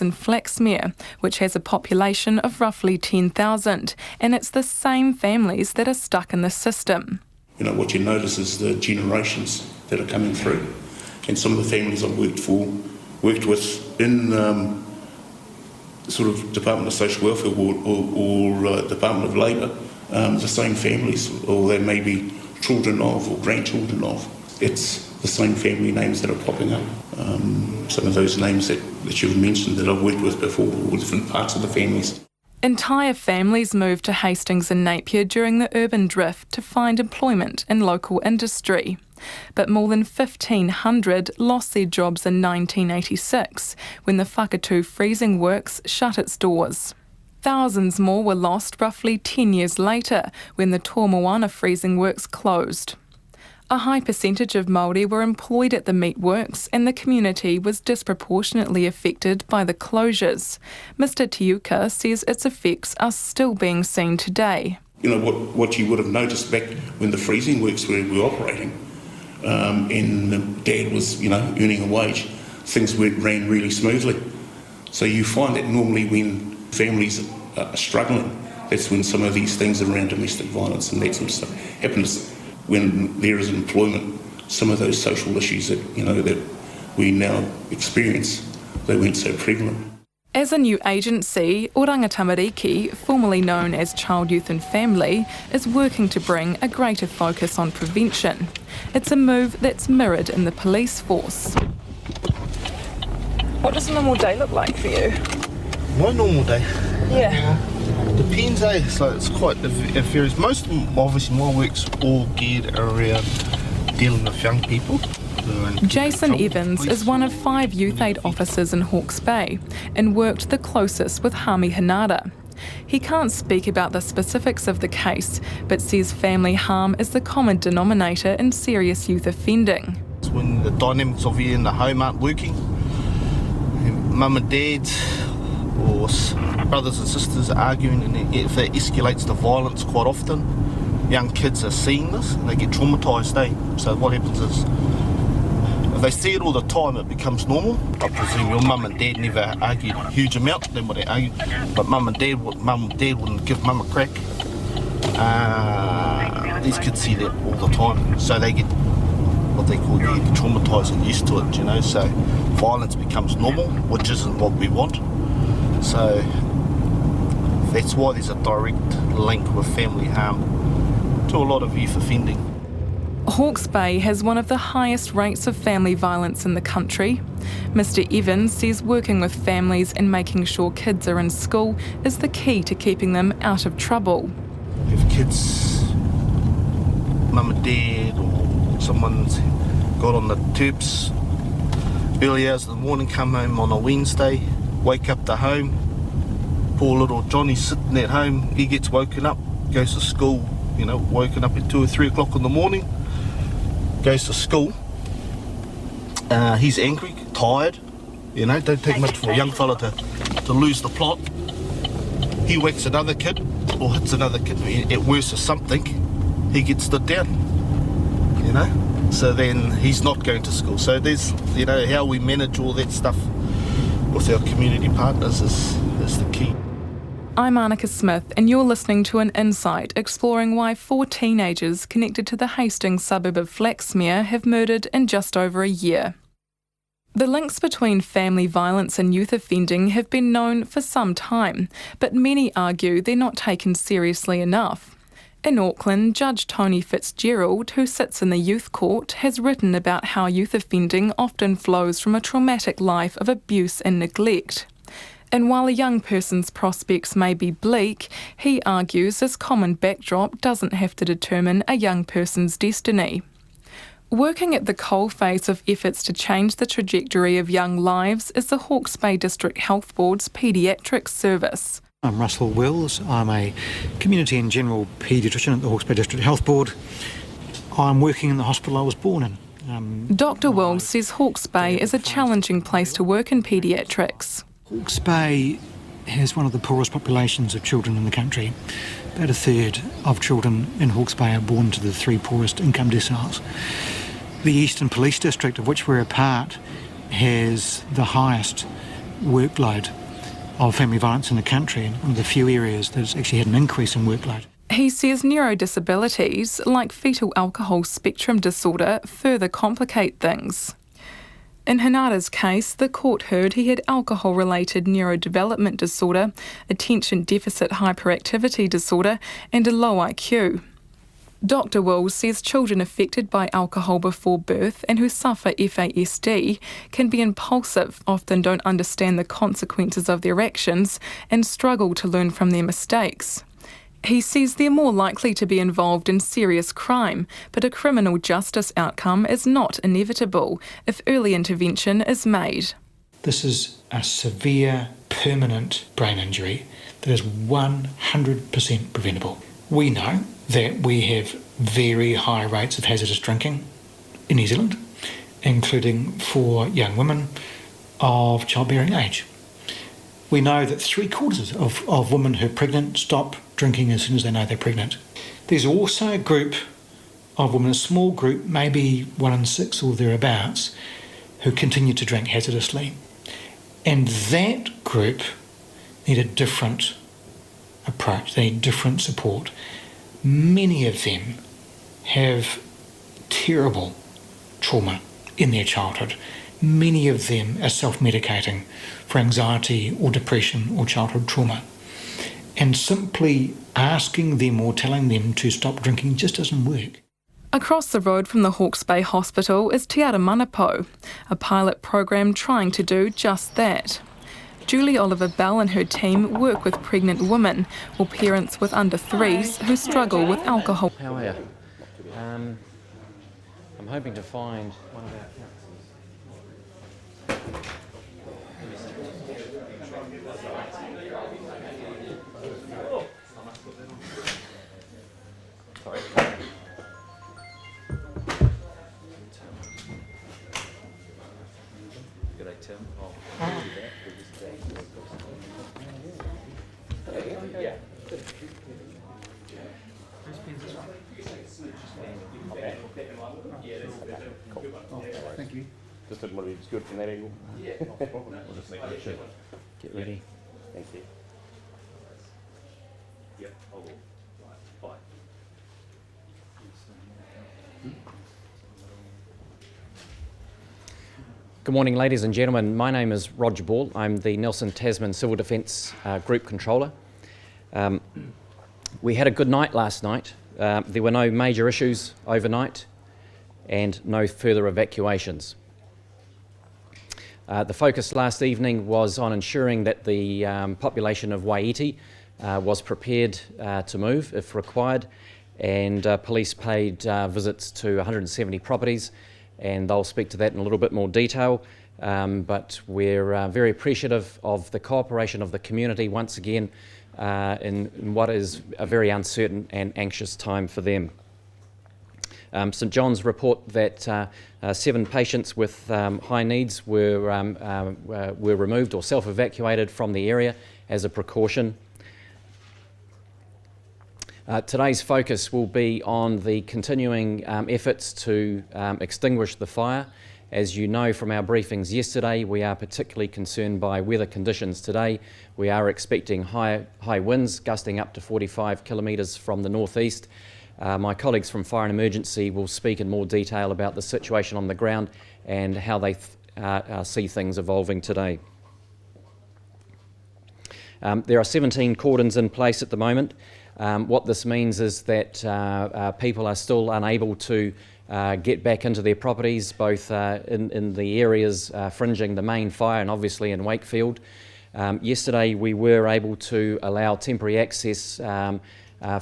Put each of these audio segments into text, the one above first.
in Flaxmere, which has a population of roughly 10,000, and it's the same families that are stuck in the system. You know, what you notice is the generations that are coming through, and some of the families I've worked with in sort of Department of Social Welfare or Department of Labour, the same families, or they may be children of or grandchildren of. It's the same family names that are popping up. Some of those names that you've mentioned that I've worked with before, or different parts of the families. Entire families moved to Hastings and Napier during the urban drift to find employment in local industry. But more than 1,500 lost their jobs in 1986 when the Whakatū freezing works shut its doors. Thousands more were lost roughly 10 years later when the Tōmoana freezing works closed. A high percentage of Māori were employed at the meat works, and the community was disproportionately affected by the closures. Mr Tiuka says its effects are still being seen today. You know, what you would have noticed back when the freezing works were operating, and Dad was, earning a wage, things ran really smoothly. So you find that normally when families are struggling, that's when some of these things around domestic violence and that sort of stuff happens. When there is employment, some of those social issues that that we now experience, they weren't so prevalent. As a new agency, Oranga Tamariki, formerly known as Child, Youth and Family, is working to bring a greater focus on prevention. It's a move that's mirrored in the police force. What does a normal day look like for you? My normal day? Yeah. Depends, so it's quite, it varies. Most of them, obviously, my work's all geared around dealing with young people. Jason Evans is one of 5 youth aid officers in Hawke's Bay and worked the closest with Hami Hanada. He can't speak about the specifics of the case, but says family harm is the common denominator in serious youth offending. It's when the dynamics of you in the home aren't working, mum and dad or brothers and sisters are arguing, and if it escalates to violence quite often, young kids are seeing this and they get traumatised, So what happens is, if they see it all the time, it becomes normal. I presume your mum and dad never argued a huge amount, then what they argued, but mum and dad wouldn't give mum a crack. These kids see that all the time, so they get what they call traumatised and used to it, so violence becomes normal, which isn't what we want. So that's why there's a direct link with family harm to a lot of youth offending. Hawke's Bay has one of the highest rates of family violence in the country. Mr Evans says working with families and making sure kids are in school is the key to keeping them out of trouble. If kids, mum and dad or someone's got on the tubes early hours of the morning, come home on a Wednesday, wake up to home, poor little Johnny's sitting at home, he gets woken up, goes to school, woken up at 2 or 3 o'clock in the morning, goes to school, he's angry, tired, don't take much for a young fella to lose the plot. He whacks another kid or hits another kid, at worst or something, he gets stood down, so then he's not going to school. So there's, how we manage all that stuff with our community partners is the key. I'm Annika Smith, and you're listening to An Insight exploring why 4 teenagers connected to the Hastings suburb of Flaxmere have murdered in just over a year. The links between family violence and youth offending have been known for some time, but many argue they're not taken seriously enough. In Auckland, Judge Tony Fitzgerald, who sits in the youth court, has written about how youth offending often flows from a traumatic life of abuse and neglect. And while a young person's prospects may be bleak, he argues this common backdrop doesn't have to determine a young person's destiny. Working at the coalface of efforts to change the trajectory of young lives is the Hawke's Bay District Health Board's Paediatrics Service. I'm Russell Wills. I'm a community and general paediatrician at the Hawke's Bay District Health Board. I'm working in the hospital I was born in. Dr Wills says Hawke's Bay is a challenging place to work in paediatrics. Hawke's Bay has one of the poorest populations of children in the country. About a third of children in Hawke's Bay are born to the 3 poorest income deciles. The Eastern Police District, of which we're a part, has the highest workload of family violence in the country, and one of the few areas that's actually had an increase in workload. He says neurodisabilities, like fetal alcohol spectrum disorder, further complicate things. In Hanada's case, the court heard he had alcohol-related neurodevelopment disorder, attention deficit hyperactivity disorder, and a low IQ. Dr. Wills says children affected by alcohol before birth and who suffer FASD can be impulsive, often don't understand the consequences of their actions, and struggle to learn from their mistakes. He says they're more likely to be involved in serious crime, but a criminal justice outcome is not inevitable if early intervention is made. This is a severe, permanent brain injury that is 100% preventable. We know that we have very high rates of hazardous drinking in New Zealand, including for young women of childbearing age. We know that 3/4 of women who are pregnant stop drinking as soon as they know they're pregnant. There's also a group of women, a small group, maybe 1 in 6 or thereabouts, who continue to drink hazardously. And that group need a different approach, they need different support. Many of them have terrible trauma in their childhood. Many of them are self-medicating for anxiety or depression or childhood trauma. And simply asking them or telling them to stop drinking just doesn't work. Across the road from the Hawke's Bay Hospital is Te Ara Manapo, a pilot program trying to do just that. Julie Oliver Bell and her team work with pregnant women or parents with under 3s who struggle with alcohol. How are you? I'm hoping to find one of our Thank you. Just didn't want to be good from that angle. Yeah, no problem. We'll just make sure. Get ready. Thank you. Yep, I will. Right, bye. Good morning, ladies and gentlemen. My name is Roger Ball. I'm the Nelson Tasman Civil Defence Group Controller. We had a good night last night. There were no major issues overnight and no further evacuations. The focus last evening was on ensuring that the population of Waiiti was prepared to move if required, and police paid visits to 170 properties, and they'll speak to that in a little bit more detail. But we're very appreciative of the cooperation of the community once again in what is a very uncertain and anxious time for them. St John's report that 7 patients with high needs were removed or self-evacuated from the area as a precaution. Today's focus will be on the continuing efforts to extinguish the fire. As you know from our briefings yesterday, we are particularly concerned by weather conditions today. We are expecting high winds gusting up to 45 kilometres from the northeast. My colleagues from Fire and Emergency will speak in more detail about the situation on the ground and how they see things evolving today. There are 17 cordons in place at the moment. What this means is that people are still unable to get back into their properties, both in the areas fringing the main fire and obviously in Wakefield. Yesterday we were able to allow temporary access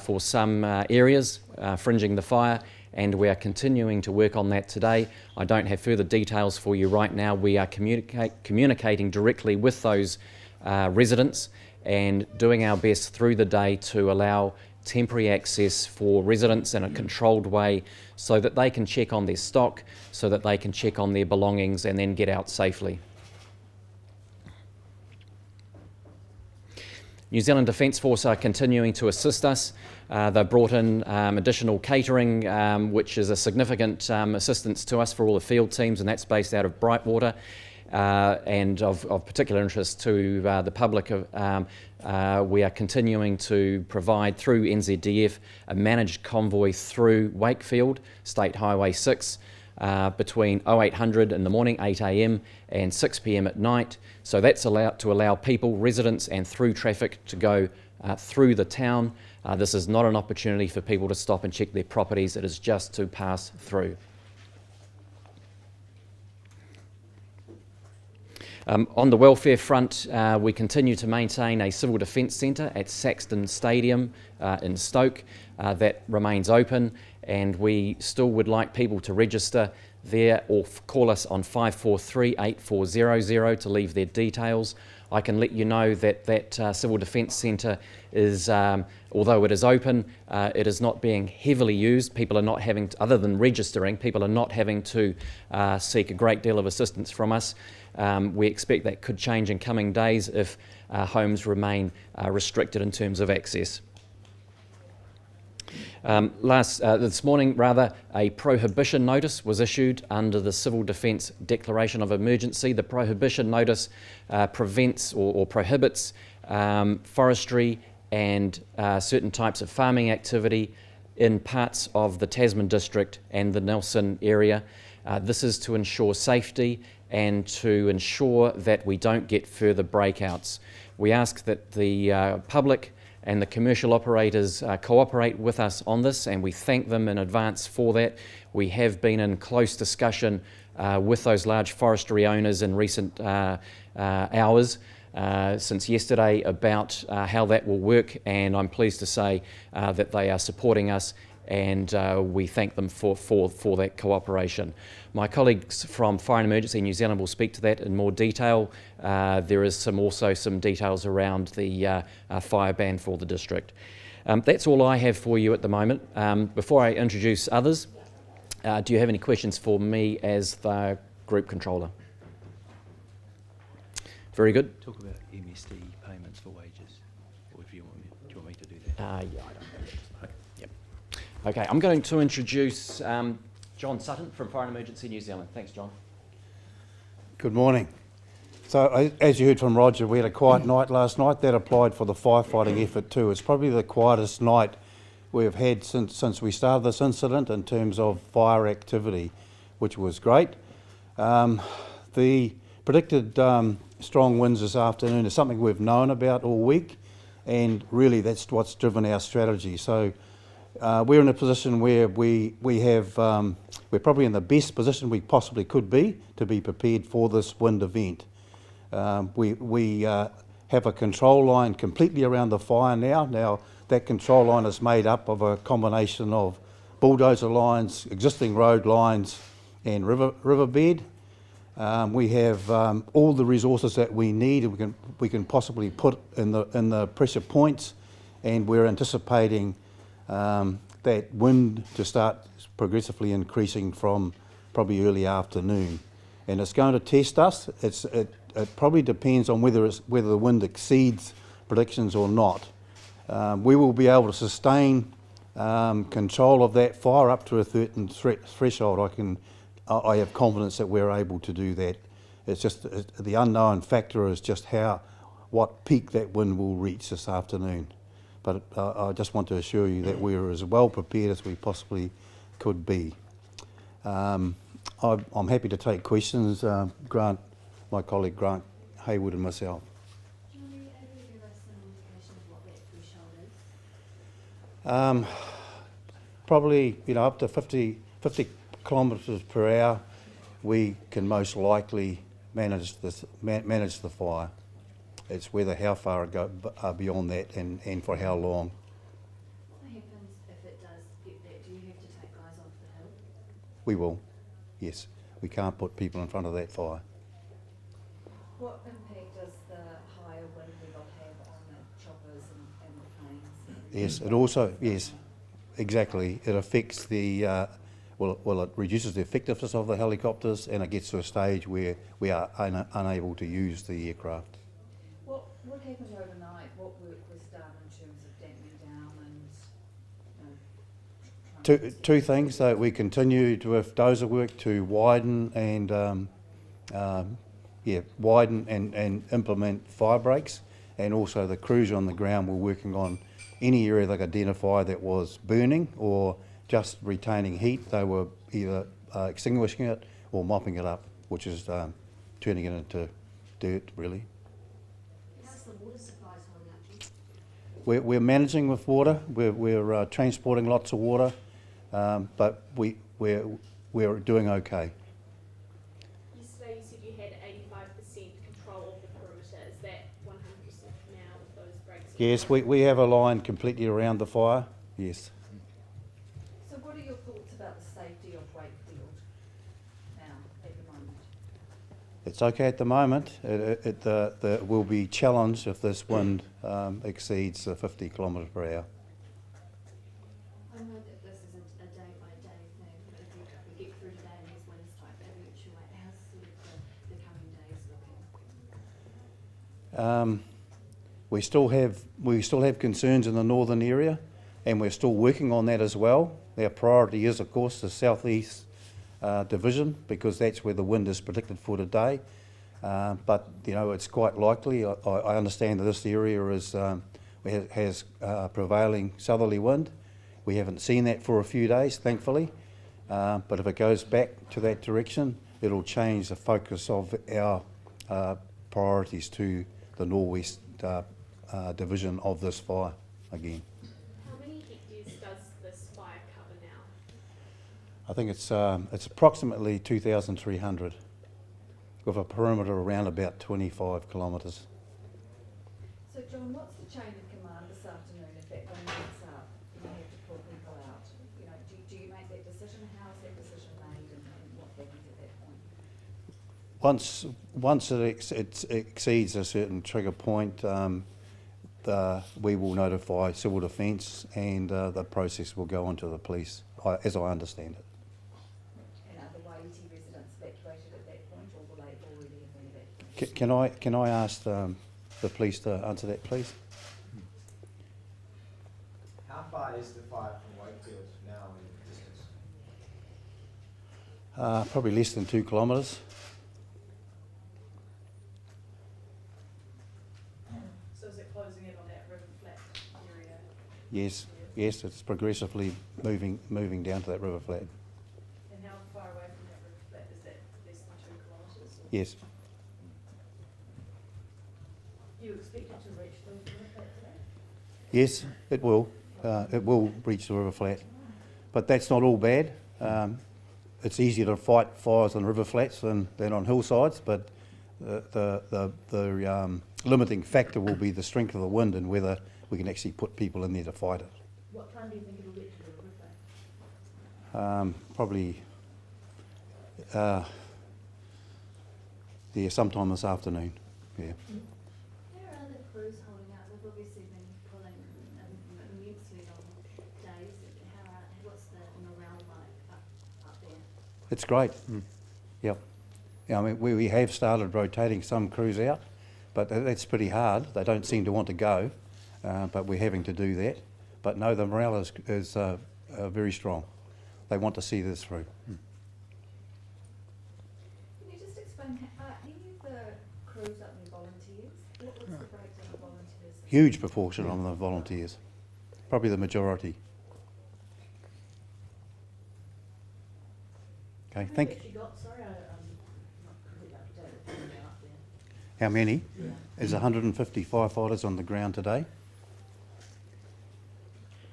for some areas fringing the fire, and we are continuing to work on that today. I don't have further details for you right now. We are communicating directly with those residents and doing our best through the day to allow temporary access for residents in a controlled way so that they can check on their stock, so that they can check on their belongings and then get out safely. New Zealand Defence Force are continuing to assist us. They've brought in additional catering, which is a significant assistance to us for all the field teams, and that's based out of Brightwater. and of particular interest to the public. We are continuing to provide through NZDF a managed convoy through Wakefield, State Highway 6, between 0800 in the morning, 8 a.m, and 6 p.m. at night. So that's allowed to allow people, residents and through traffic to go through the town. This is not an opportunity for people to stop and check their properties, it is just to pass through. On the welfare front, we continue to maintain a civil defence centre at Saxton Stadium in Stoke. That remains open, and we still would like people to register there or call us on 543 8400 to leave their details. I can let you know that that Civil Defence Centre is, although it is open, it is not being heavily used. People are not having, other than registering, people are not having to seek a great deal of assistance from us. We expect that could change in coming days if homes remain restricted in terms of access. This morning, a prohibition notice was issued under the Civil Defence Declaration of Emergency. The prohibition notice prevents or prohibits forestry and certain types of farming activity in parts of the Tasman district and the Nelson area. This is to ensure safety and to ensure that we don't get further breakouts. We ask that the public and the commercial operators cooperate with us on this, and we thank them in advance for that. We have been in close discussion with those large forestry owners in recent hours, since yesterday, about how that will work, and I'm pleased to say that they are supporting us, and we thank them for that cooperation. My colleagues from Fire and Emergency New Zealand will speak to that in more detail. There is also some details around the fire ban for the district. That's all I have for you at the moment. Before I introduce others, do you have any questions for me as the Group Controller? Very good. Talk about MSD payments for wages, or do you want me to do that? Yeah, I don't know. Okay. Yep. Okay, I'm going to introduce John Sutton from Fire and Emergency New Zealand. Thanks, John. Good morning. So, as you heard from Roger, we had a quiet night last night. That applied for the firefighting effort too. It's probably the quietest night we've had since we started this incident in terms of fire activity, which was great. The predicted strong winds this afternoon is something we've known about all week, and really that's what's driven our strategy. So we're in a position where we're probably in the best position we possibly could be to be prepared for this wind event. We have a control line completely around the fire now. Now that control line is made up of a combination of bulldozer lines, existing road lines and riverbed. We have all the resources that we need and we can possibly put in the pressure points, and we're anticipating that wind to start progressively increasing from probably early afternoon, and it's going to test us. It probably depends on whether the wind exceeds predictions or not. We will be able to sustain control of that fire up to a certain threshold. I have confidence that we're able to do that. It's just the unknown factor is just what peak that wind will reach this afternoon. But I just want to assure you that we're as well prepared as we possibly could be. I'm happy to take questions. Grant, my colleague Grant Heywood and myself. Are you able to give us an indication of what that threshold is? Probably, up to 50 kilometres per hour, we can most likely manage the fire. It's whether how far beyond that and for how long. What happens if it does get that? Do you have to take guys off the hill? We will, yes. We can't put people in front of that fire. What impact does the higher wind level have on the choppers and the planes? Yes, it also, yes, exactly. It affects the, it reduces the effectiveness of the helicopters, and it gets to a stage where we are unable to use the aircraft. What happened overnight? What work was done in terms of damping down and Two things. So we continued with dozer work to widen and widen and implement fire breaks, and also the crews on the ground were working on any area they could identify that was burning or just retaining heat. They were either extinguishing it or mopping it up, which is turning it into dirt, really. How's the water supplies holding up? We're managing with water. We're transporting lots of water, but we're doing okay. Yesterday you said you had 85% control of the perimeter. Is that 100% now with those breaks? Yes, we have a line completely around the fire. Yes. So what are your thoughts about the safety of Wakefield now, at the moment? It's okay at the moment. It will be challenged if this wind exceeds 50 kilometres per hour. I know that this isn't a day-by-day thing, but if we get through today and these winds start to eventuate, how's sort of the coming days looking? We still have concerns in the northern area, and we're still working on that as well. Our priority is, of course, the southeast division, because that's where the wind is predicted for today. But you know, it's quite likely. I understand that this area has prevailing southerly wind. We haven't seen that for a few days, thankfully. But if it goes back to that direction, it'll change the focus of our priorities to the northwest division of this fire again. How many hectares does this fire cover now? I think it's approximately 2,300 with a perimeter around about 25 kilometres. So John, what's the chain of command this afternoon if that wind gets up and you have to pull people out? You know, do you make that decision? How is that decision made, and what happens at that point? Once it exceeds a certain trigger point, we will notify civil defence, and the process will go on to the police, as I understand it. And are the Waiti residents evacuated at that point, or will they already have been evacuated? Can I ask the police to answer that, please? How far is the fire from Wakefield now in distance? Probably less than 2 kilometres. So is it closing in on that river flat area? Yes, it's progressively moving down to that river flat. And how far away from that river flat is that? Less than 2 kilometres? Yes. You expect it to reach the river flat today? Yes, it will. It will reach the river flat, but that's not all bad. It's easier to fight fires on river flats than on hillsides, but the limiting factor will be the strength of the wind and whether we can actually put people in there to fight it. What time do you think it'll get to the river flat? Probably sometime this afternoon. Yeah. How are the crews holding up? They've obviously been pulling immensely long days. What's the morale like up there? It's great. Yep. Yeah, I mean, we have started rotating some crews out, but that's pretty hard. They don't seem to want to go, but we're having to do that. But no, the morale is very strong. They want to see this through. Can you just explain, are any of the crews up there volunteers? What's the breakdown of volunteers? Huge proportion of the volunteers, probably the majority. Okay, thank you. How many? Yeah. There's 150 firefighters on the ground today.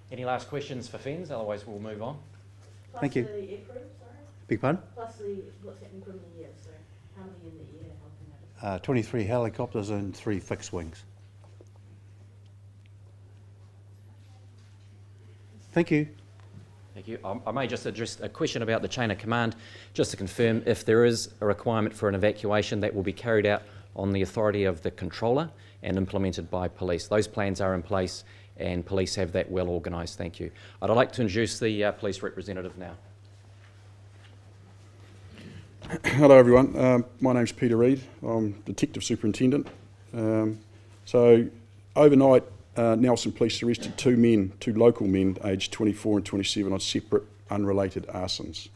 Any last questions for Fens? Otherwise, we'll move on. Plus Thank you. the air crew, sorry? Big pardon? Plus what's happening from the air, so how many in the air helping out? 23 helicopters and 3 fixed wings. Thank you. Thank you. I may just address a question about the chain of command, just to confirm if there is a requirement for an evacuation that will be carried out on the authority of the controller and implemented by police. Those plans are in place and police have that well organised. Thank you. I'd like to introduce the police representative now. Hello everyone, my name's Peter Reid, I'm Detective Superintendent. So overnight Nelson Police arrested 2 local men aged 24 and 27 on separate unrelated arsons.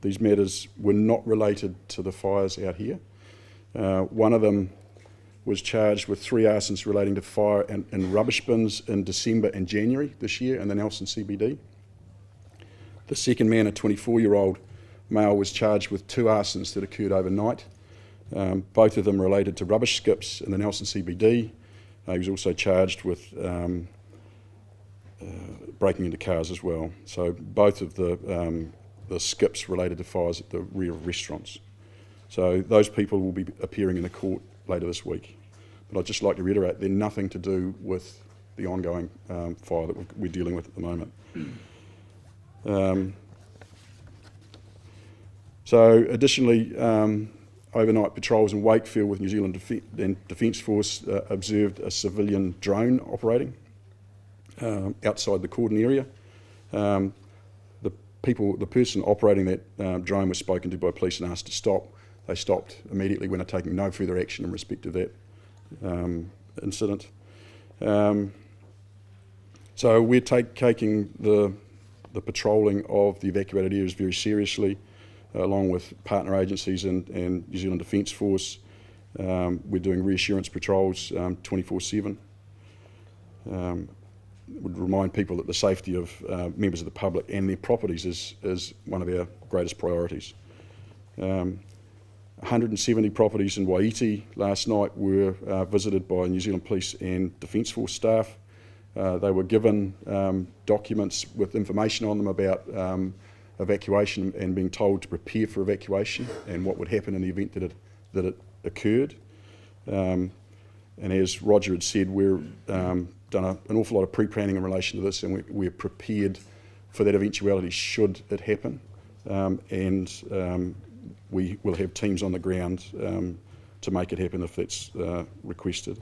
These matters were not related to the fires out here. One of them was charged with 3 arsons relating to fire in rubbish bins in December and January this year in the Nelson CBD. The second man, a 24-year-old male, was charged with 2 arsons that occurred overnight. Both of them related to rubbish skips in the Nelson CBD. He was also charged with breaking into cars as well. So both of the skips related to fires at the rear of restaurants. So those people will be appearing in the court later this week. But I'd just like to reiterate, they're nothing to do with the ongoing fire that we're dealing with at the moment. So additionally, overnight patrols in Wakefield with New Zealand Defence Force observed a civilian drone operating outside the cordon area. The person operating that drone was spoken to by police and asked to stop. They stopped immediately when they're taking no further action in respect of that incident. So we're taking the patrolling of the evacuated areas very seriously, along with partner agencies and New Zealand Defence Force. We're doing reassurance patrols 24/7. Would remind people that the safety of members of the public and their properties is one of our greatest priorities. 170 properties in Waiti last night were visited by New Zealand Police and Defence Force staff. They were given documents with information on them about evacuation and being told to prepare for evacuation and what would happen in the event that it occurred. And as Roger had said, we've done an awful lot of pre-planning in relation to this, and we're prepared for that eventuality should it happen. We will have teams on the ground to make it happen if that's requested.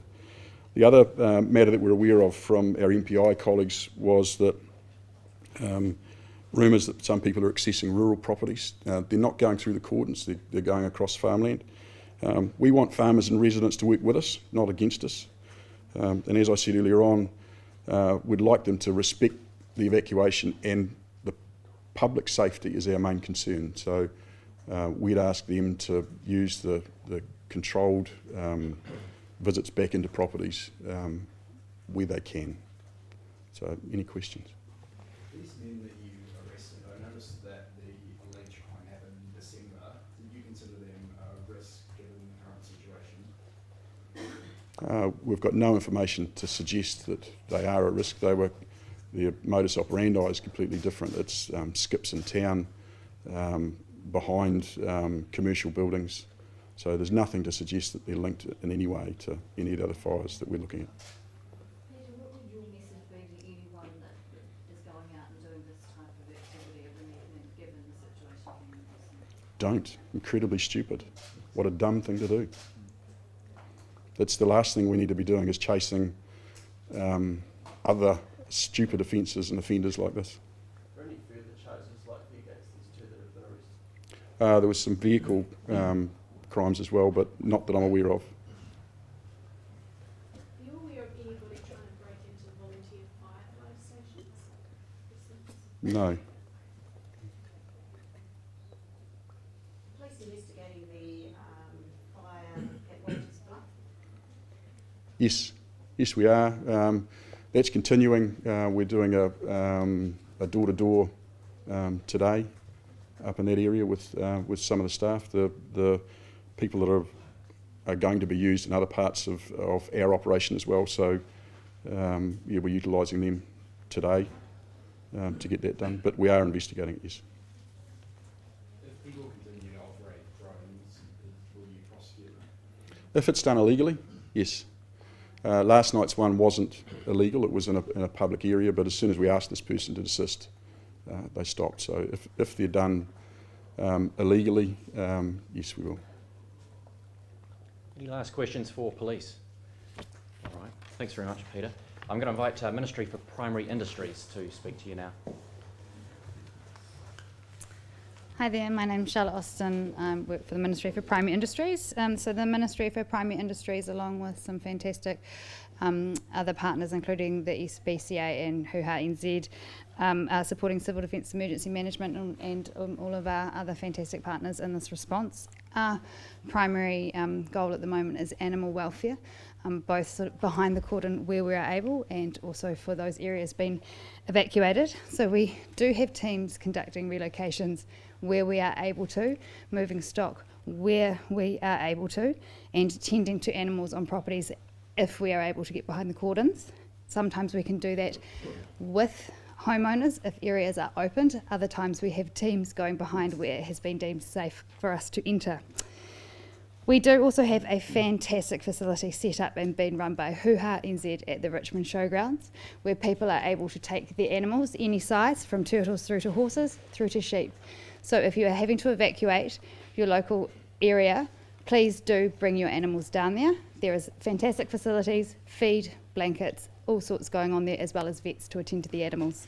The other matter that we're aware of from our MPI colleagues was that rumours that some people are accessing rural properties. They're not going through the cordons, they're going across farmland. We want farmers and residents to work with us, not against us. And as I said earlier on, we'd like them to respect the evacuation, and the public safety is our main concern. So we'd ask them to use the controlled visits back into properties where they can. So any questions? These men that you arrested, I noticed that the alleged crime happened in December. Did you consider them a risk given the current situation? We've got no information to suggest that they are a risk. Their modus operandi is completely different. It's skips in town, behind commercial buildings. So there's nothing to suggest that they're linked in any way to any of the other fires that we're looking at. Peter, what would your message be to anyone that is going out and doing this type of activity of reenactment, given the situation? Don't. Incredibly stupid. What a dumb thing to do. That's the last thing we need to be doing, is chasing other stupid offences and offenders like this. Are there any further charges likely against these two that have been arrested? There was some vehicle crimes as well, but not that I'm aware of. Are you aware of anybody trying to break into volunteer firefighter stations? No. Police investigating the fire at Wages Bluff? Yes, we are. That's continuing. We're doing a door-to-door today up in that area with some of the staff. The people that are going to be used in other parts of our operation as well. So yeah, we're utilising them today to get that done. But we are investigating it, yes. If people continue to operate drones, will you prosecute them? If it's done illegally, yes. Last night's one wasn't illegal. It was in a public area, but as soon as we asked this person to desist, they stopped. So if they're done illegally, yes, we will. Any last questions for police? All right, thanks very much, Peter. I'm going to invite Ministry for Primary Industries to speak to you now. Hi there, my name's Shelley Austin. I work for the Ministry for Primary Industries. So the Ministry for Primary Industries, along with some fantastic other partners, including the SBCA and RNZ, are supporting civil defence emergency management and all of our other fantastic partners in this response. Our primary goal at the moment is animal welfare, both sort of behind the cordon where we are able and also for those areas being evacuated. So we do have teams conducting relocations where we are able to, moving stock where we are able to, and tending to animals on properties if we are able to get behind the cordons. Sometimes we can do that with homeowners if areas are opened. Other times we have teams going behind where it has been deemed safe for us to enter. We do also have a fantastic facility set up and being run by RNZ at the Richmond Showgrounds, where people are able to take their animals any size, from turtles through to horses through to sheep. So if you are having to evacuate your local area, please do bring your animals down there. There is fantastic facilities, feed, blankets, all sorts going on there, as well as vets to attend to the animals.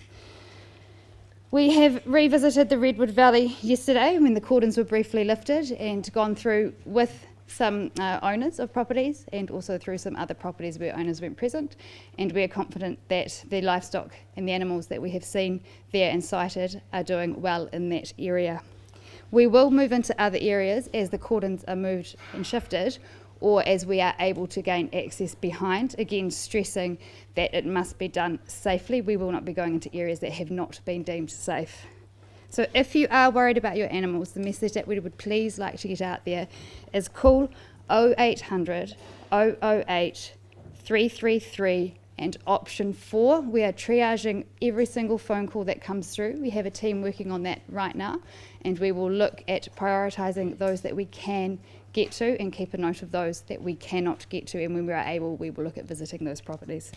We have revisited the Redwood Valley yesterday when the cordons were briefly lifted and gone through with some owners of properties and also through some other properties where owners weren't present, and we are confident that the livestock and the animals that we have seen there and sighted are doing well in that area. We will move into other areas as the cordons are moved and shifted, or as we are able to gain access behind, again stressing that it must be done safely. We will not be going into areas that have not been deemed safe. So if you are worried about your animals, the message that we would please like to get out there is call 0800 008 333 and option 4. We are triaging every single phone call that comes through. We have a team working on that right now, and we will look at prioritising those that we can get to and keep a note of those that we cannot get to, and when we are able, we will look at visiting those properties.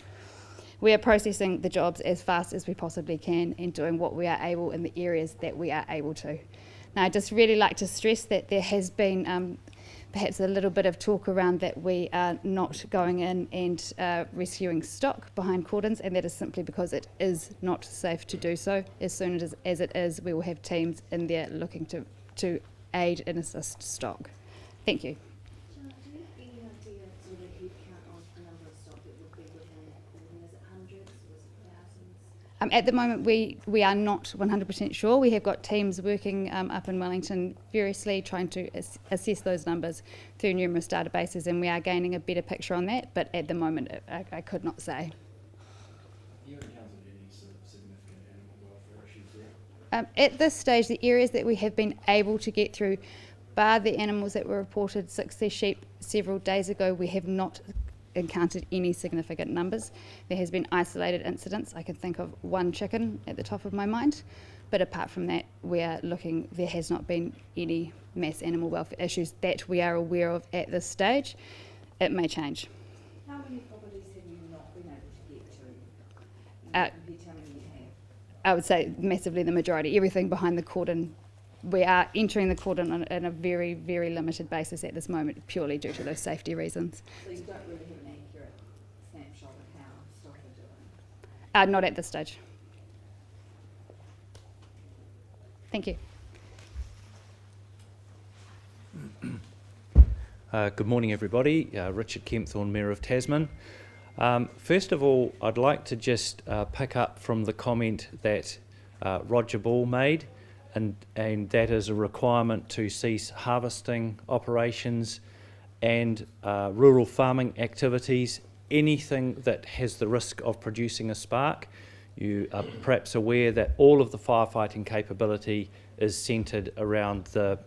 We are processing the jobs as fast as we possibly can and doing what we are able in the areas that we are able to. Now, I'd just really like to stress that there has been perhaps a little bit of talk around that we are not going in and rescuing stock behind cordons, and that is simply because it is not safe to do so. As soon as it is, we will have teams in there looking to aid and assist stock. Thank you. Shelley, do you have any idea sort of the head count of the number of stock that would be within that cordon? Is it hundreds or is it thousands? At the moment, we are not 100% sure. We have got teams working up in Wellington furiously trying to assess those numbers through numerous databases, and we are gaining a better picture on that, but at the moment I could not say. Have you encountered any sort of significant animal welfare issues there? At this stage, the areas that we have been able to get through, bar the animals that were reported 60 sheep several days ago, we have not encountered any significant numbers. There has been isolated incidents. I can think of one chicken at the top of my mind, but apart from that, we are looking, there has not been any mass animal welfare issues that we are aware of at this stage. It may change. How many properties have you not been able to get to? Can you tell me you have? I would say massively the majority. Everything behind the cordon, we are entering the cordon on a very, very limited basis at this moment, purely due to those safety reasons. So you don't really have an accurate snapshot of how stock are doing? Not at this stage. Thank you. Good morning, everybody. Richard Kempthorne, Mayor of Tasman. First of all, I'd like to just pick up from the comment that Roger Ball made, and that is a requirement to cease harvesting operations and rural farming activities, anything that has the risk of producing a spark. You are perhaps aware that all of the firefighting capability is centred around the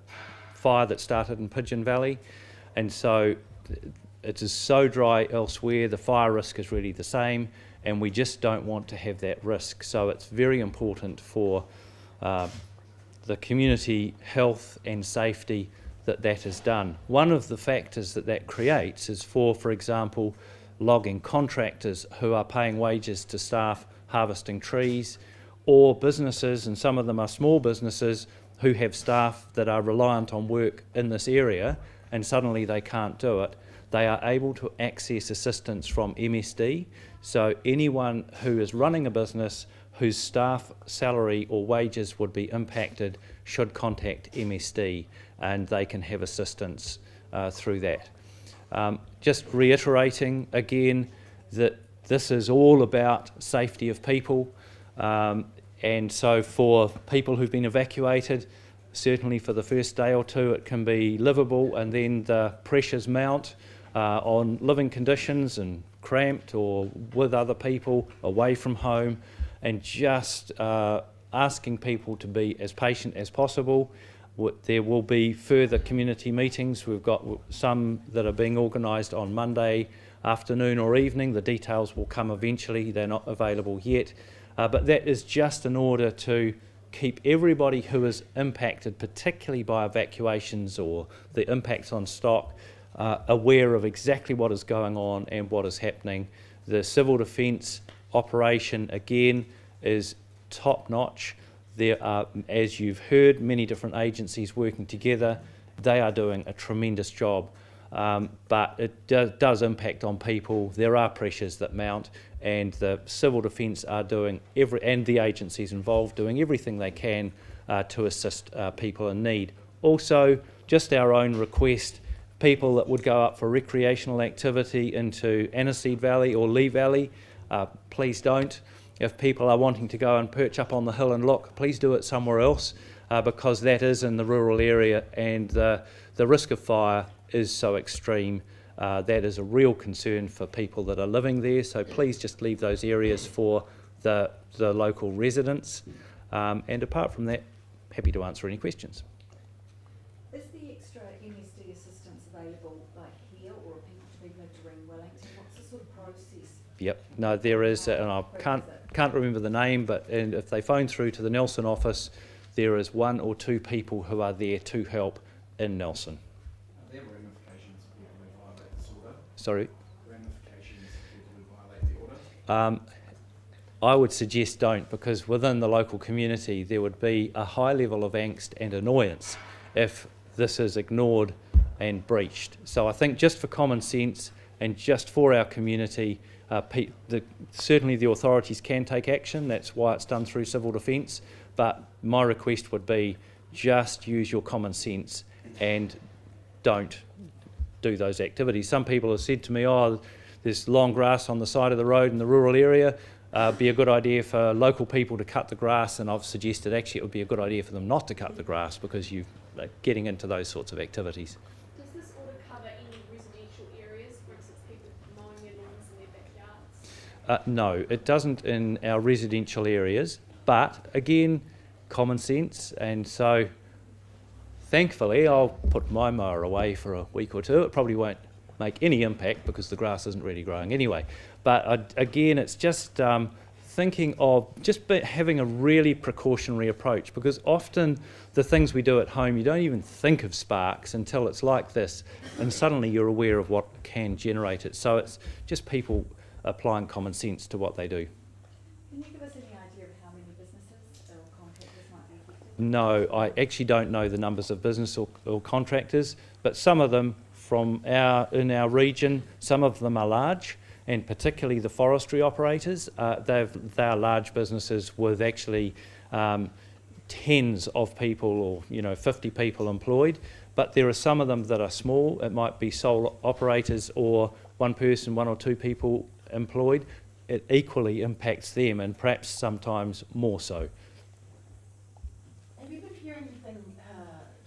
fire that started in Pigeon Valley, and so it is so dry elsewhere, the fire risk is really the same, and we just don't want to have that risk. So it's very important for the community health and safety that is done. One of the factors that creates is for example, logging contractors who are paying wages to staff harvesting trees, or businesses, and some of them are small businesses, who have staff that are reliant on work in this area, and suddenly they can't do it. They are able to access assistance from MSD, so anyone who is running a business whose staff salary or wages would be impacted should contact MSD, and they can have assistance through that. Just reiterating again that this is all about safety of people, and so for people who've been evacuated, Certainly for the first day or two it can be livable, and then the pressures mount on living conditions and cramped or with other people away from home, and just asking people to be as patient as possible. There will be further community meetings. We've got some that are being organised on Monday afternoon or evening. The details will come eventually, they're not available yet. But that is just in order to keep everybody who is impacted, particularly by evacuations or the impacts on stock, aware of exactly what is going on and what is happening. The civil defence operation, again, is top-notch. There are, as you've heard, many different agencies working together. They are doing a tremendous job, but it does impact on people. There are pressures that mount, and the civil defence are doing and the agencies involved doing everything they can to assist people in need. Also, just our own request, people that would go up for recreational activity into Aniseed Valley or Lee Valley, please don't. If people are wanting to go and perch up on the hill and look, please do it somewhere else, because that is in the rural area, and the risk of fire is so extreme. That is a real concern for people that are living there, so please just leave those areas for the local residents. And apart from that, happy to answer any questions. Is the extra MSD assistance available like here, or do people have to ring Wellington? What's the sort of process? Yep, no, there is, and I can't remember the name, but if they phone through to the Nelson office, there is 1 or 2 people who are there to help in Nelson. Are there ramifications for people who violate this order? Sorry? Ramifications for people who violate the order? I would suggest don't, because within the local community there would be a high level of angst and annoyance if this is ignored and breached. So I think just for common sense and just for our community, certainly the authorities can take action. That's why it's done through civil defence. But my request would be just use your common sense and don't do those activities. Some people have said to me, oh, there's long grass on the side of the road in the rural area. Be a good idea for local people to cut the grass, and I've suggested actually it would be a good idea for them not to cut the grass, because you're getting into those sorts of activities. Does this order cover any residential areas, for instance, people mowing their lawns in their backyards? No, it doesn't in our residential areas, but again, common sense, and so thankfully I'll put my mower away for a week or two. It probably won't make any impact because the grass isn't really growing anyway. But again, it's just thinking of just having a really precautionary approach, because often the things we do at home, you don't even think of sparks until it's like this, and suddenly you're aware of what can generate it. So it's just people applying common sense to what they do. Can you give us any idea of how many businesses or contractors might be affected? No, I actually don't know the numbers of business or contractors, but some of them in our region, some of them are large, and particularly the forestry operators. They are large businesses with actually tens of people, or 50 people employed. But there are some of them that are small. It might be sole operators or one person, 1 or 2 people employed. It equally impacts them, and perhaps sometimes more so. Have you been hearing anything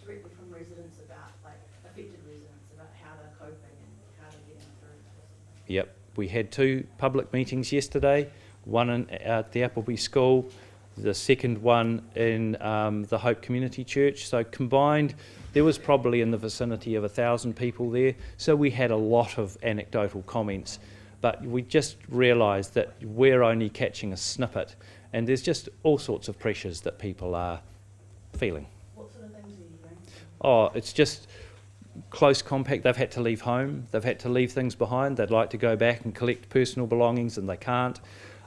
directly from residents about, like affected residents, about how they're coping and how they're getting through? Yep, we had 2 public meetings yesterday, one at the Appleby School, the second one in the Hope Community Church. So combined, there was probably in the vicinity of 1,000 people there. So we had a lot of anecdotal comments, but we just realised that we're only catching a snippet, and there's just all sorts of pressures that people are feeling. What sort of things are you hearing? Oh, it's just close compact. They've had to leave home. They've had to leave things behind. They'd like to go back and collect personal belongings, and they can't.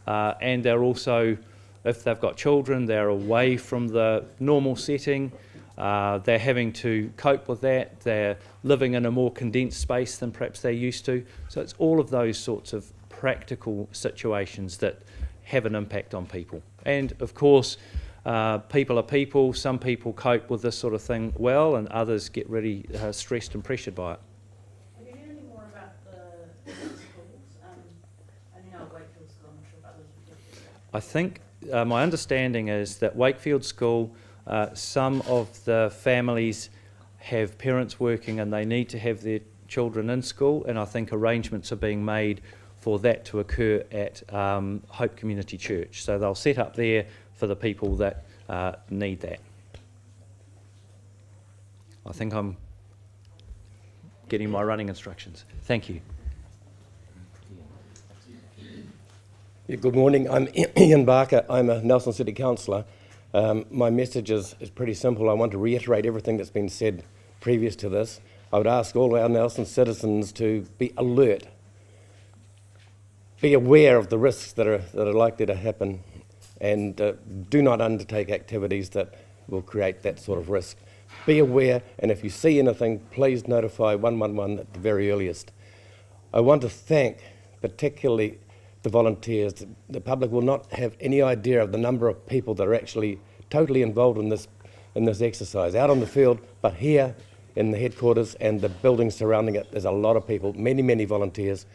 And they're also, if they've got children, they're away from the normal setting. They're having to cope with that. They're living in a more condensed space than perhaps they're used to. So it's all of those sorts of practical situations that have an impact on people. And of course, people are people. Some people cope with this sort of thing well, and others get really stressed and pressured by it. Have you heard any more about the schools? I know at Wakefield School, I'm not sure if others would get that. I think my understanding is that Wakefield School Some of the families have parents working and they need to have their children in school, and I think arrangements are being made for that to occur at Hope Community Church. So they'll set up there for the people that need that. I think I'm getting my running instructions. Thank you. Yeah, good morning. I'm Ian Barker. I'm a Nelson City Councillor. My message is pretty simple. I want to reiterate everything that's been said previous to this. I would ask all our Nelson citizens to be alert, be aware of the risks that are likely to happen, and do not undertake activities that will create that sort of risk. Be aware, and if you see anything, please notify 111 at the very earliest. I want to thank particularly the volunteers. The public will not have any idea of the number of people that are actually totally involved in this exercise, out on the field, but here in the headquarters and the buildings surrounding it, there's a lot of people, many volunteers.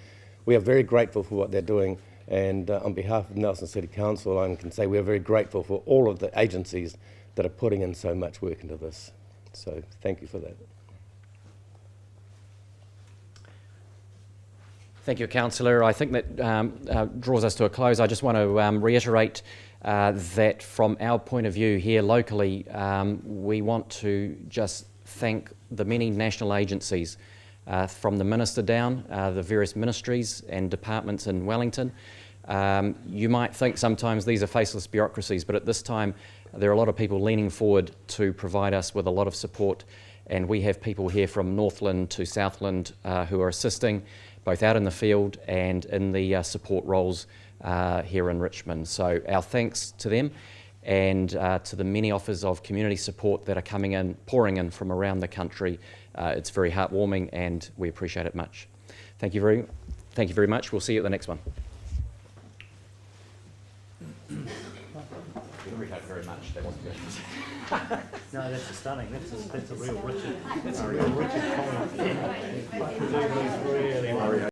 We are very grateful for what they're doing, and on behalf of Nelson City Council, I can say we are very grateful for all of the agencies that are putting in so much work into this. So thank you for that. Thank you, Councillor. I think that draws us to a close. I just want to reiterate that from our point of view here locally, we want to just thank the many national agencies from the Minister down, the various ministries and departments in Wellington. You might think sometimes these are faceless bureaucracies, but at this time there are a lot of people leaning forward to provide us with a lot of support, and we have people here from Northland to Southland who are assisting both out in the field and in the support roles here in Richmond. So our thanks to them, and to the many offers of community support that are coming in, pouring in from around the country. It's very heartwarming and we appreciate it much. Thank you very much. We'll see you at the next one. Very much. That wasn't good. No, that's stunning. That's a real Richard. That's a real Richard comment. Really